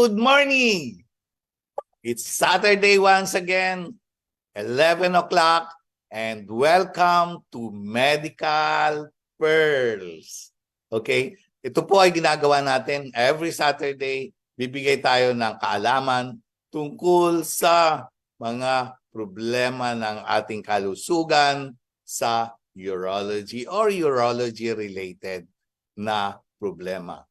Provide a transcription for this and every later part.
Good morning! It's Saturday once again, 11 o'clock, and welcome to Medical Pearls. Okay? Ito po ay ginagawa natin every Saturday. Bibigay tayo ng kaalaman tungkol sa mga problema ng ating kalusugan sa urology or urology-related na problema.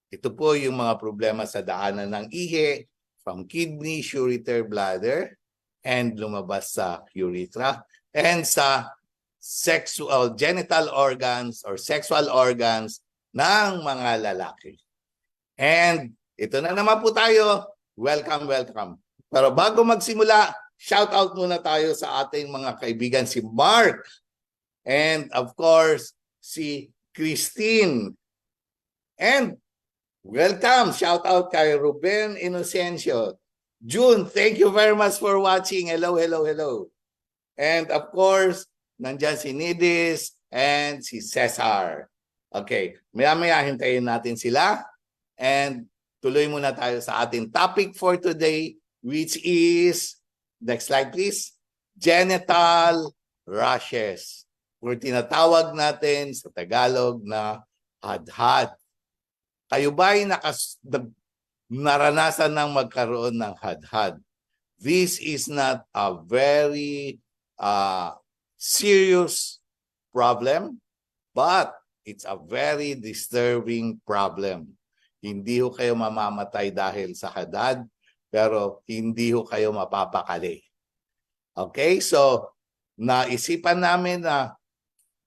Ito po yung mga problema sa daanan ng ihi, from kidney, ureter, bladder, and lumabas sa urethra, and sa sexual genital organs or sexual organs ng mga lalaki. And ito na naman po tayo. Welcome, welcome. Pero bago magsimula, shout out muna tayo sa ating mga kaibigan, si Mark, and of course, si Christine. And welcome! Shout out kay Ruben Inocencio. June, thank you very much for watching. Hello, hello, hello. And of course, nandyan si Nidis and si Cesar. Okay, maya-maya hintayin natin sila. And tuloy muna tayo sa ating topic for today, which is, next slide please, genital rashes. Or tinatawag natin sa Tagalog na hadhad. Kayo ba'y naranasan ng magkaroon ng hadhad? This is not a very serious problem, but it's a very disturbing problem. Hindi ho kayo mamamatay dahil sa hadhad, pero hindi ho kayo mapapakali. Okay, so naisipan namin na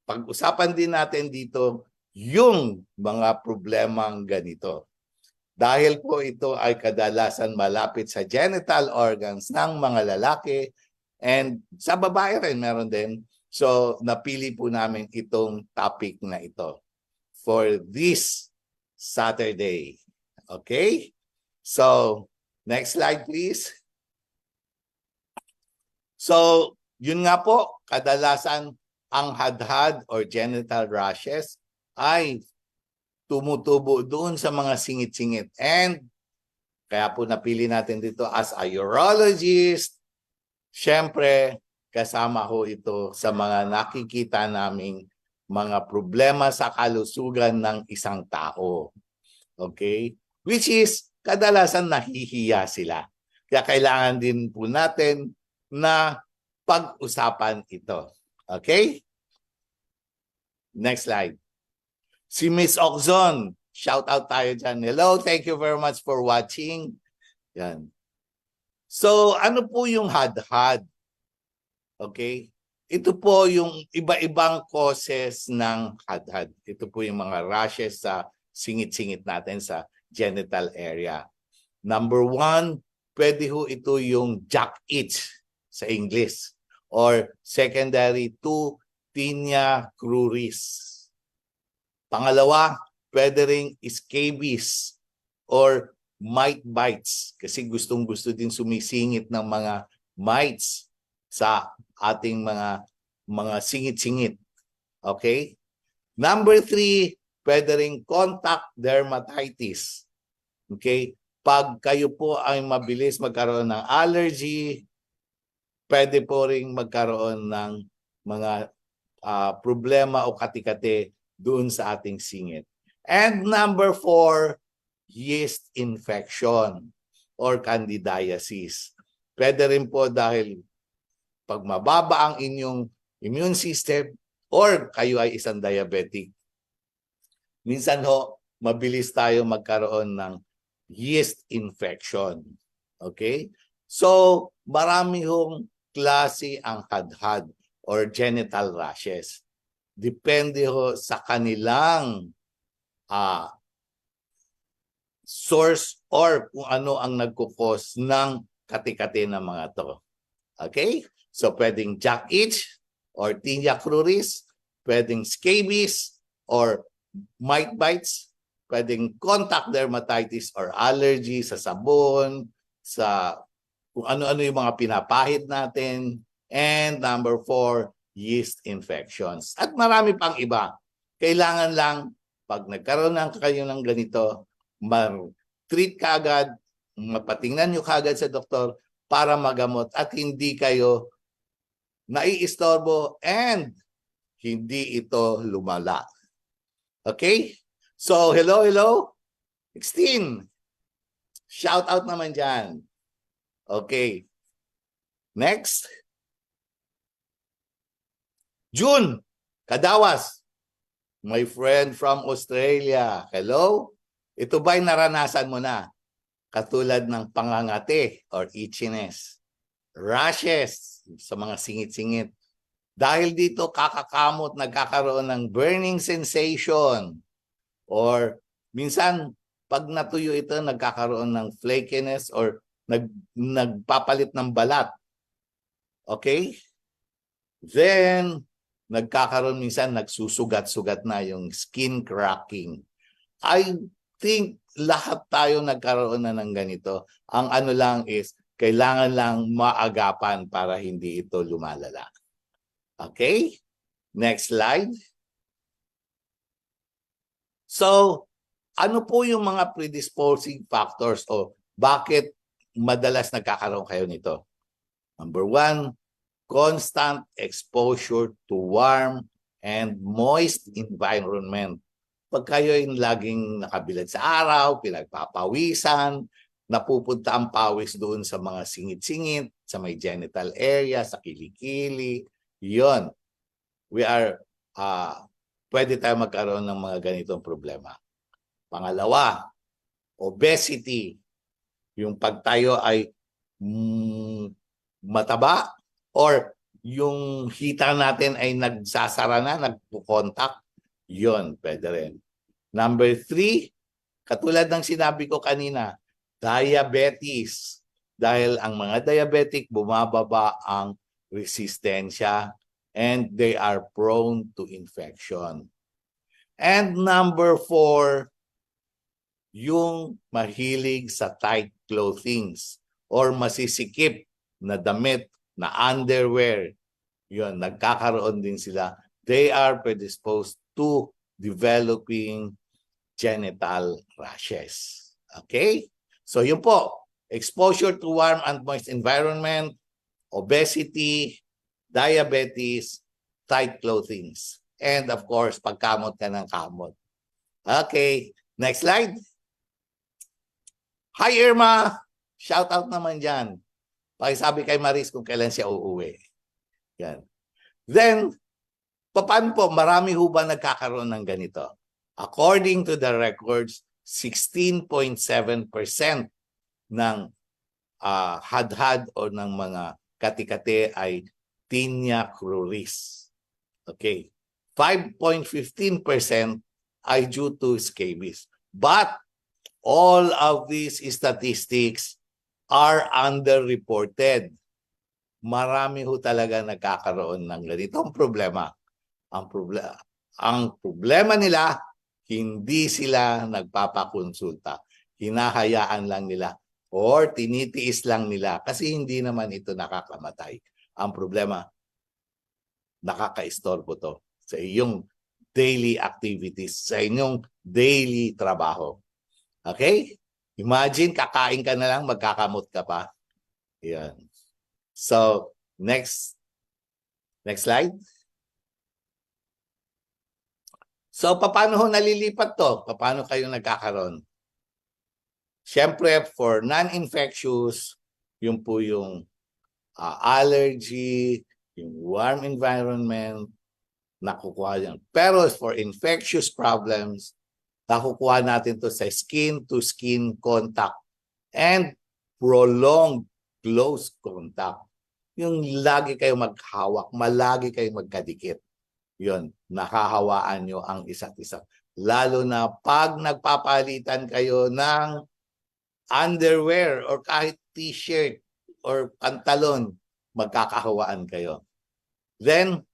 pag-usapan din natin dito yung mga problemang ganito. Dahil po ito ay kadalasan malapit sa genital organs ng mga lalaki and sa babae rin meron din. So napili po namin itong topic na ito for this Saturday. Okay? So next slide please. So yun nga po, kadalasan ang hadhad or genital rashes ay tumutubo doon sa mga singit-singit. And kaya po napili natin dito as a urologist. Siyempre, kasama ko ito sa mga nakikita naming mga problema sa kalusugan ng isang tao. Okay? Which is, kadalasan nahihiya sila. Kaya kailangan din po natin na pag-usapan ito. Okay? Next slide. Si Miss Oxon, shout out tayo dyan. Hello, thank you very much for watching. Yan. So, ano po yung hadhad? Okay? Ito po yung iba-ibang causes ng hadhad. Ito po yung mga rashes sa singit-singit natin sa genital area. Number one, pwede ho ito yung jock itch sa English or secondary to tinea cruris. Pangalawa, pwede ring scabies or mite bites kasi gustong-gusto din sumisingit ng mga mites sa ating mga singit-singit. Okay? Number 3, pwede ring contact dermatitis. Okay? Pag kayo po ay mabilis magkaroon ng allergy, pwede po ring magkaroon ng mga problema o kati-kati doon sa ating singit. And number 4, yeast infection or candidiasis. Pwede rin po dahil pag mababa ang inyong immune system or kayo ay isang diabetic. Minsan ho, mabilis tayo magkaroon ng yeast infection. Okay? So, marami hong klase ang hadhad or genital rashes. Depende ho sa kanilang source or kung ano ang nagkukos ng kati-kati ng mga to. Okay? So, pwedeng jock itch or tinea cruris, pwedeng scabies or mite bites, pwedeng contact dermatitis or allergy sa sabon, sa kung ano-ano yung mga pinapahid natin, and number 4, yeast infections. At marami pang iba. Kailangan lang, pag nagkaroon ng kayo ng ganito, treat ka agad, mapatingnan nyo kagad sa doktor para magamot at hindi kayo naiistorbo and hindi ito lumala. Okay? So, hello, hello. 16. Shout out naman dyan. Okay. Next. June. Kadawas. My friend from Australia. Hello? Ito ba'y naranasan mo na? Katulad ng pangangati or itchiness. Rashes sa mga singit-singit. Dahil dito kakakamot, nagkakaroon ng burning sensation. Or minsan, pag natuyo ito, nagkakaroon ng flakiness or nagpapalit ng balat. Okay? Then, nagkakaroon minsan, nagsusugat-sugat na yung skin cracking. I think lahat tayo nagkaroon na ng ganito. Ang ano lang is, kailangan lang maagapan para hindi ito lumalala. Okay? Next slide. So, ano po yung mga predisposing factors o bakit madalas nagkakaroon kayo nito? Number 1, constant exposure to warm and moist environment. Pag kayo yung laging nakabilad sa araw, pinagpapawisan, napupunta ang pawis doon sa mga singit-singit, sa may genital area, sa kilikili, yon. Pwede tayo magkaroon ng mga ganitong problema. Pangalawa, obesity. Yung pagtayo ay mataba or yung hita natin ay nagsasara na, nagpo-contact, yun, pwede rin. Number 3, katulad ng sinabi ko kanina, diabetes. Dahil ang mga diabetic, bumababa ang resistensya and they are prone to infection. And number 4, yung mahilig sa tight clothings or masisikip na damit, na underwear. Yun, nagkakaroon din sila. They are predisposed to developing genital rashes. Okay? So yun po, exposure to warm and moist environment, obesity, diabetes, tight clothings. And of course, pagkamot ka ng kamot. Okay, next slide. Hi Irma! Shout out naman dyan. Pakisabi kay Maris kung kailan siya uuwi. Yan. Then, paano po? Marami ho ba nagkakaroon ng ganito? According to the records, 16.7% ng hadhad o ng mga kati-kati ay tinea cruris. Okay. 5.15% ay due to scabies. But all of these statistics are underreported. Marami ho talaga nagkakaroon ng ganitong problema. Ang problema nila, hindi sila nagpapakonsulta. Hinahayaan lang nila or tinitiis lang nila kasi hindi naman ito nakakamatay. Ang problema, nakakaistorbo to sa iyong daily activities, sa inyong daily trabaho. Okay? Imagine, kakain ka na lang, magkakamot ka pa. Yan. So, next slide. So, paano ho nalilipat to? Paano kayo nagkakaroon? Siyempre, for non-infectious, yun po yung allergy, yung warm environment, nakukuha yan. Pero for infectious problems, nakukuha natin to sa skin-to-skin contact and prolonged close contact. Yung lagi kayo maghawak, malagi kayo magkadikit. Yun, nakahawaan nyo ang isa't isa. Lalo na pag nagpapalitan kayo ng underwear or kahit t-shirt or pantalon, magkakahawaan kayo. Then,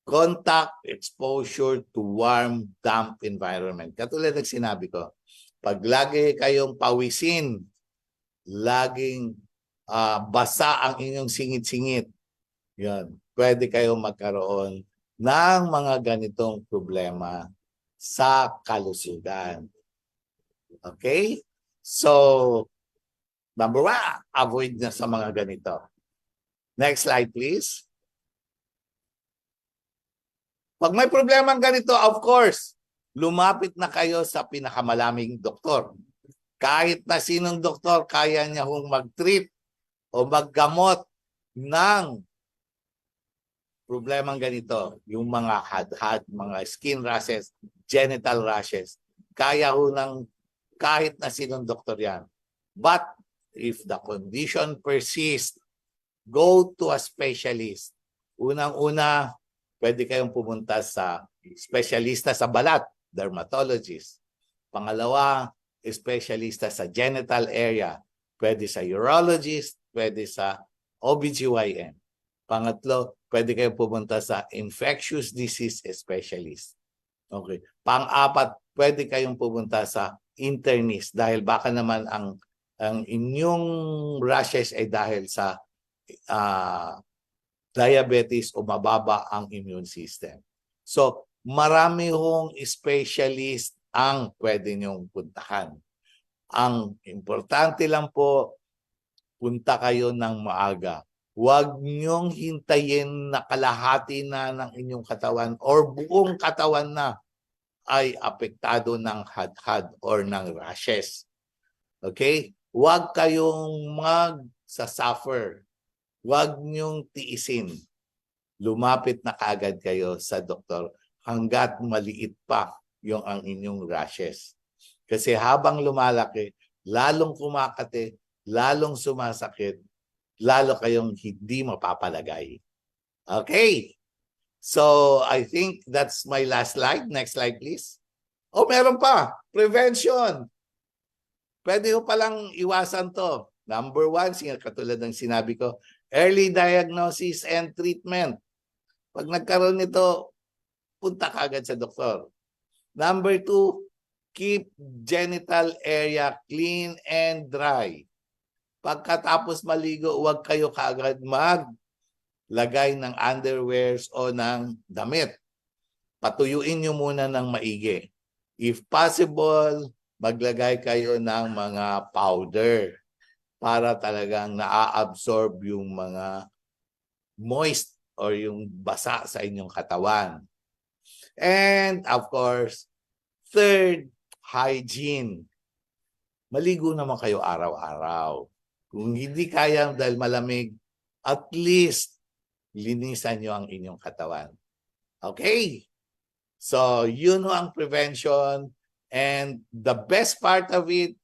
contact exposure to warm, damp environment. Katulad ng sinabi ko, pag lagi kayong pawisin, laging basa ang inyong singit-singit, yun, pwede kayong magkaroon ng mga ganitong problema sa kalusugan. Okay? So, Number one, avoid na sa mga ganito. Next slide, please. Pag may problema ganito, of course, lumapit na kayo sa pinakamalaming doktor. Kahit na sinong doktor, kaya niya hong mag-treat o maggamot ng problemang ganito. Yung mga hadhad, mga skin rashes, genital rashes. Kaya ho ng kahit na sinong doktor yan. But if the condition persists, go to a specialist. Unang-una, pwede kayong pumunta sa specialista sa balat, dermatologist. Pangalawa, specialista sa genital area. Pwede sa urologist, pwede sa OBGYN. Pangatlo, pwede kayong pumunta sa infectious disease specialist. Okay. Pang-apat, pwede kayong pumunta sa internist dahil baka naman ang inyong rashes ay dahil sa diabetes o mababa ang immune system. So, marami hong specialist ang pwede niyong puntahan. Ang importante lang po, punta kayo ng maaga. Huwag niyong hintayin na kalahati na ng inyong katawan or buong katawan na ay apektado ng hadhad or ng rashes. Okay? Huwag kayong mag-suffer. Huwag niyong tiisin. Lumapit na kagad kayo sa doktor hanggat maliit pa yung ang inyong rashes. Kasi habang lumalaki, lalong kumakate, lalong sumasakit, lalo kayong hindi mapapalagay. Okay. So, I think that's my last slide. Next slide, please. Oh, meron pa. Prevention. Pwede ko palang iwasan to. Number one, katulad ng sinabi ko, early diagnosis and treatment. Pag nagkaroon nito, punta ka agad sa doktor. Number two, keep genital area clean and dry. Pagkatapos maligo, huwag kayo kaagad maglagay ng underwears o ng damit. Patuyuin nyo muna ng maigi. If possible, maglagay kayo ng mga powder para talagang naa-absorb yung mga moist or yung basa sa inyong katawan. And of course, third, hygiene. Maligo naman kayo araw-araw. Kung hindi kaya dahil malamig, at least linisan nyo ang inyong katawan. Okay? So, yun ang prevention. And the best part of it,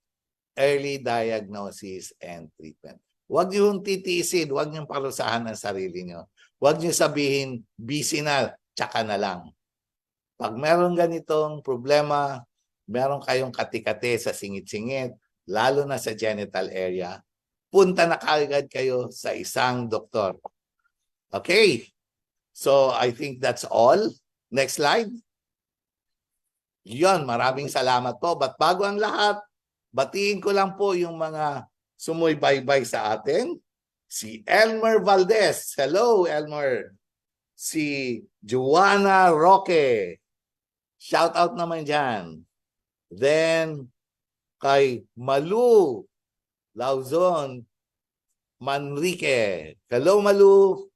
early diagnosis and treatment. Huwag niyong titiisin, huwag niyong parusahan ang sarili niyo. Huwag niyo sabihin, busy na, tsaka na lang. Pag meron ganitong problema, meron kayong katikate sa singit-singit, lalo na sa genital area, punta na kaagad kayo sa isang doktor. Okay. So, I think that's all. Next slide. Yun, maraming salamat po. But bago ang lahat, batiin ko lang po yung mga sumubaybay sa atin. Si Elmer Valdez. Hello, Elmer. Si Joanna Roque. Shout out naman dyan. Then, kay Malu Lauzon Manrique. Hello, Malu.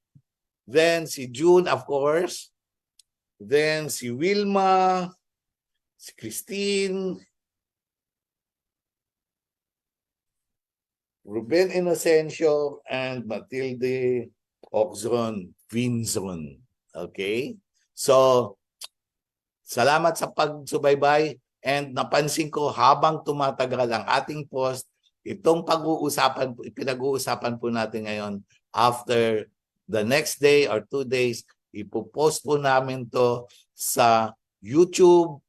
Then, si June, of course. Then, si Wilma. Si Christine. Ruben Inocencio and Matilde Oxon Vinzon. Okay? So, salamat sa pagsubaybay and napansin ko habang tumatagal ang ating post, itong pinag-uusapan po natin ngayon after the next day or 2 days, ipopost po namin to sa YouTube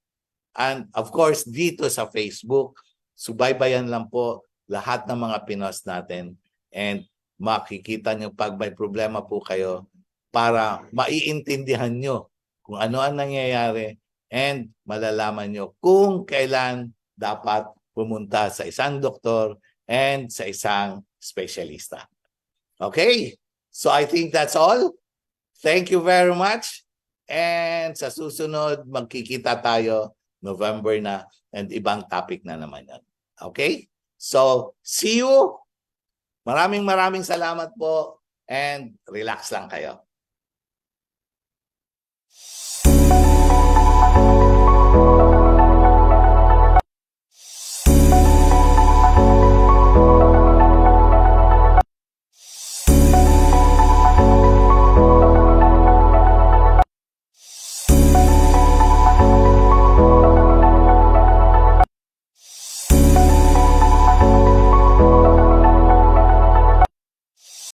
and of course dito sa Facebook. Subaybayan lang po lahat ng mga pinost natin and makikita nyo pag may problema po kayo para maiintindihan nyo kung ano ang nangyayari and malalaman nyo kung kailan dapat pumunta sa isang doktor and sa isang specialista. Okay? So I think that's all. Thank you very much. And sa susunod, magkikita tayo November na and ibang topic na naman yan. Okay? So, see you Maraming salamat po and relax lang kayo.